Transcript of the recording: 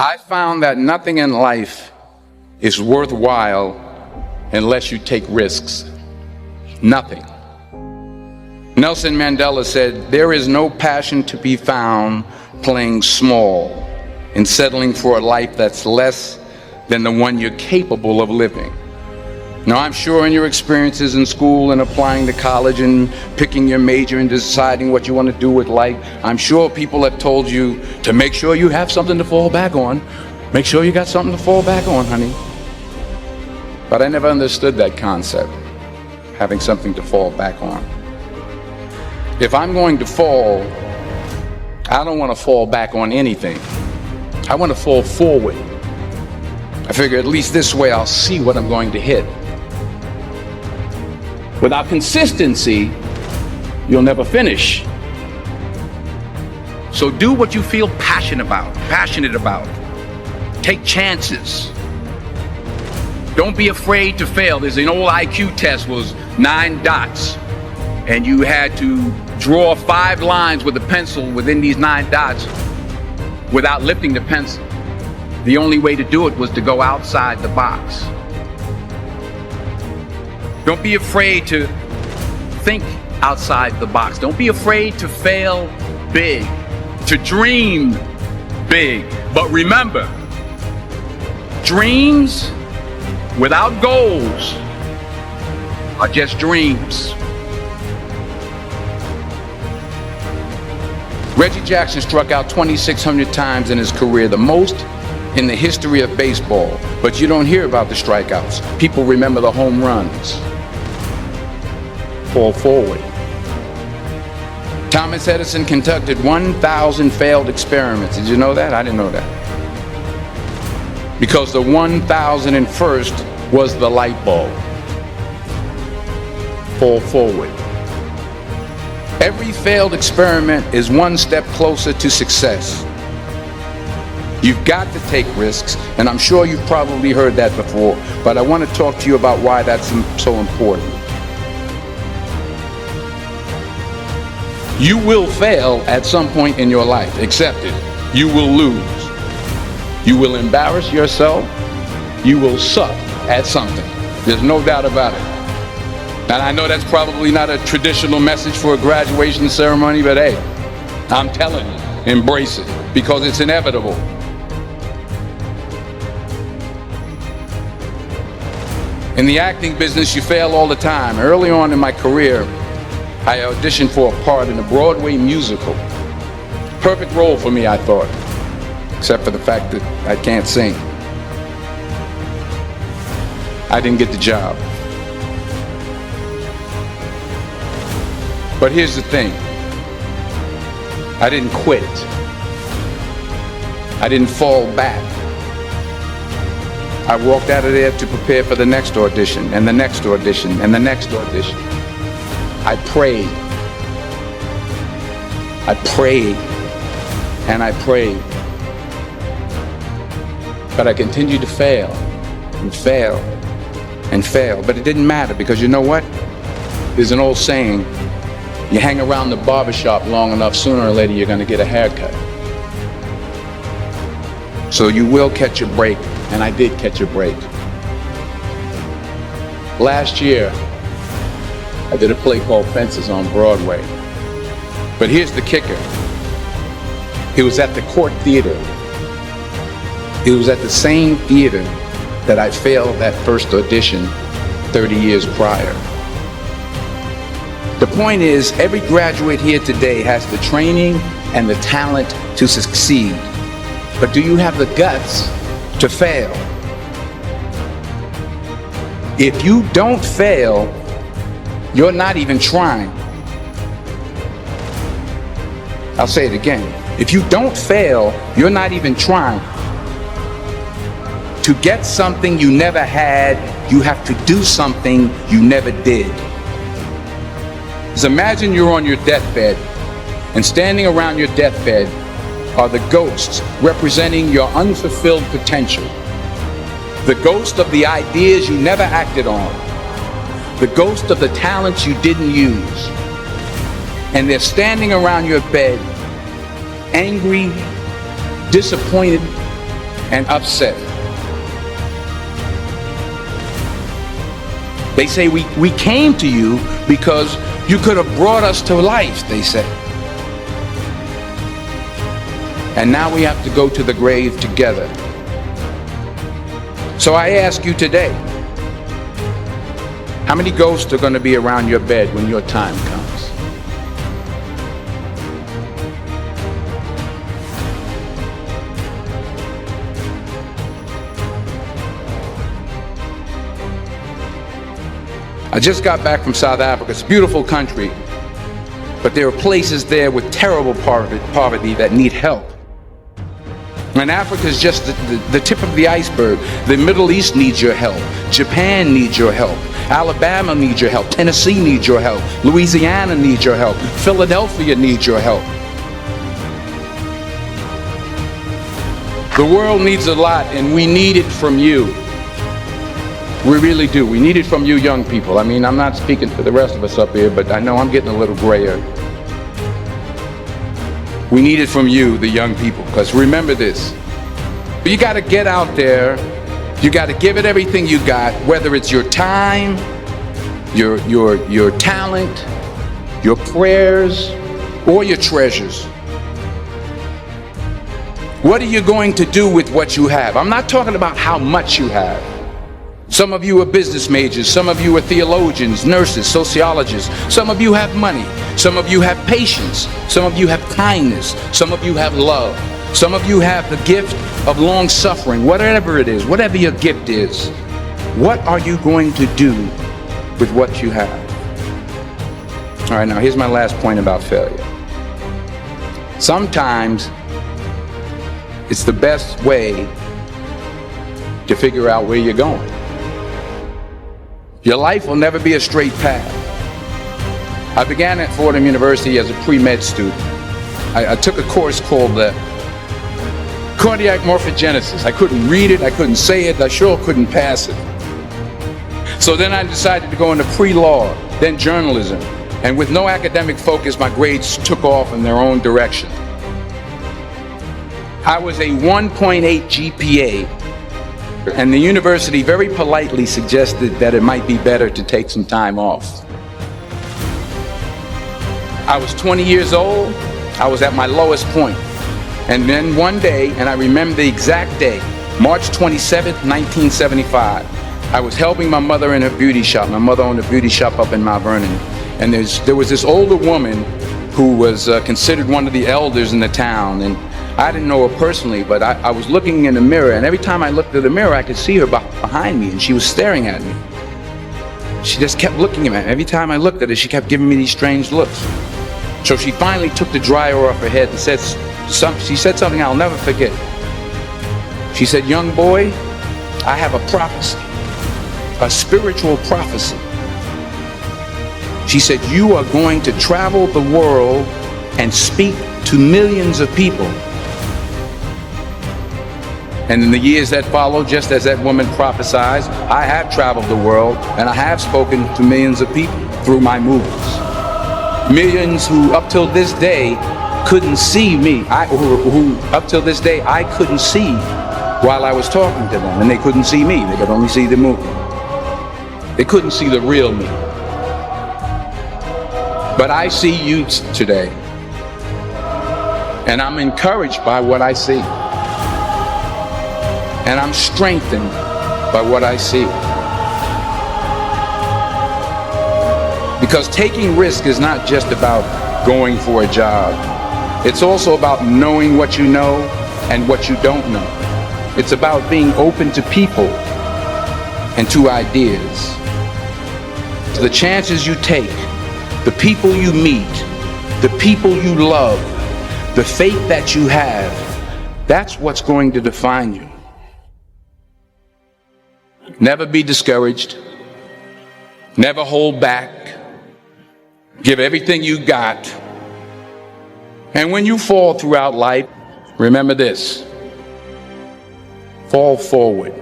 I found that nothing in life is worthwhile unless you take risks. Nothing. Nelson Mandela said, "There is no passion to be found playing small and settling for a life that's less than the one you're capable of living." Now, I'm sure in your experiences in school and applying to college and picking your major and deciding what you want to do with life, I'm sure people have told you to make sure you have something to fall back on. Make sure you got something to fall back on, honey. But I never understood that concept, having something to fall back on. If I'm going to fall, I don't want to fall back on anything. I want to fall forward. I figure at least this way I'll see what I'm going to hit. Without consistency, you'll never finish. So do what you feel passionate about. Take chances. Don't be afraid to fail. There's an old IQ test, was 9 dots, and you had to draw 5 lines with a pencil within these 9 dots without lifting the pencil. The only way to do it was to go outside the box. Don't be afraid to think outside the box. Don't be afraid to fail big, to dream big. But remember, dreams without goals are just dreams. Reggie Jackson struck out 2,600 times in his career, the most in the history of baseball. But you don't hear about the strikeouts. People remember the home runs. Fall forward. Thomas Edison conducted 1,000 failed experiments. Did you know that? I didn't know that. Because the 1,001st was the light bulb. Fall forward. Every failed experiment is one step closer to success. You've got to take risks, and I'm sure you've probably heard that before, but I want to talk to you about why that's so important. You will fail at some point in your life. Accept it. You will lose. You will embarrass yourself. You will suck at something. There's no doubt about it. And I know that's probably not a traditional message for a graduation ceremony, but hey, I'm telling you, embrace it, because it's inevitable. In the acting business, you fail all the time. Early on in my career, I auditioned for a part in a Broadway musical. Perfect role for me, I thought, except for the fact that I can't sing. I didn't get the job. But here's the thing. I didn't quit. I didn't fall back. I walked out of there to prepare for the next audition, and the next audition, and the next audition. I prayed. I prayed. And I prayed. But I continued to fail, and fail, and fail. But it didn't matter, because you know what? There's an old saying, you hang around the barbershop long enough, sooner or later you're going to get a haircut. So you will catch a break, and I did catch a break. Last year, I did a play called Fences on Broadway. But here's the kicker. It was at the Court Theater. It was at the same theater that I failed that first audition 30 years prior. The point is, every graduate here today has the training and the talent to succeed. But do you have the guts to fail? If you don't fail, you're not even trying. I'll say it again. If you don't fail, you're not even trying. To get something you never had, you have to do something you never did. So imagine you're on your deathbed, and standing around your deathbed are the ghosts representing your unfulfilled potential. The ghost of the ideas you never acted on. The ghost of the talents you didn't use. And they're standing around your bed, angry, disappointed, and upset. They say we came to you because you could have brought us to life, they say. And now we have to go to the grave together. So I ask you today, how many ghosts are going to be around your bed when your time comes? I just got back from South Africa. It's a beautiful country, but there are places there with terrible poverty that need help. And Africa is just the tip of the iceberg. The Middle East needs your help. Japan needs your help. Alabama needs your help. Tennessee needs your help. Louisiana needs your help. Philadelphia needs your help. The world needs a lot, and we need it from you. We really do. We need it from you young people. I mean, I'm not speaking for the rest of us up here, but I know I'm getting a little grayer. We need it from you, the young people, because remember this. You got to get out there. You got to give it everything you got, whether it's your time, your talent, your prayers, or your treasures. What are you going to do with what you have? I'm not talking about how much you have. Some of you are business majors, some of you are theologians, nurses, sociologists, some of you have money, some of you have patience, some of you have kindness, some of you have love, some of you have the gift of long suffering. Whatever it is, whatever your gift is, what are you going to do with what you have? All right, now here's my last point about failure. Sometimes it's the best way to figure out where you're going. Your life will never be a straight path. I began at Fordham University as a pre-med student. I took a course called cardiac morphogenesis. I couldn't read it, I couldn't say it, I sure couldn't pass it. So then I decided to go into pre-law, then journalism. And with no academic focus, my grades took off in their own direction. I was a 1.8 GPA. And the university very politely suggested that it might be better to take some time off. I was 20 years old. I was at my lowest point. And then one day, and I remember the exact day, March 27th, 1975, I was helping my mother in her beauty shop. My mother owned a beauty shop up in Mount Vernon. And there was this older woman who was considered one of the elders in the town. And I didn't know her personally, but I was looking in the mirror, and every time I looked at the mirror, I could see her behind me, and she was staring at me. She just kept looking at me. Every time I looked at her, she kept giving me these strange looks. So she finally took the dryer off her head and she said something I'll never forget. She said, "Young boy, I have a prophecy, a spiritual prophecy." She said, "You are going to travel the world and speak to millions of people." And in the years that followed, just as that woman prophesied, I have traveled the world and I have spoken to millions of people through my movies. Millions who up till this day couldn't see me, who up till this day I couldn't see while I was talking to them, and they couldn't see me, they could only see the movie. They couldn't see the real me. But I see you today, and I'm encouraged by what I see. And I'm strengthened by what I see. Because taking risk is not just about going for a job. It's also about knowing what you know and what you don't know. It's about being open to people and to ideas. The chances you take, the people you meet, the people you love, the faith that you have, that's what's going to define you. Never be discouraged. Never hold back. Give everything you got. And when you fall throughout life, remember this: fall forward.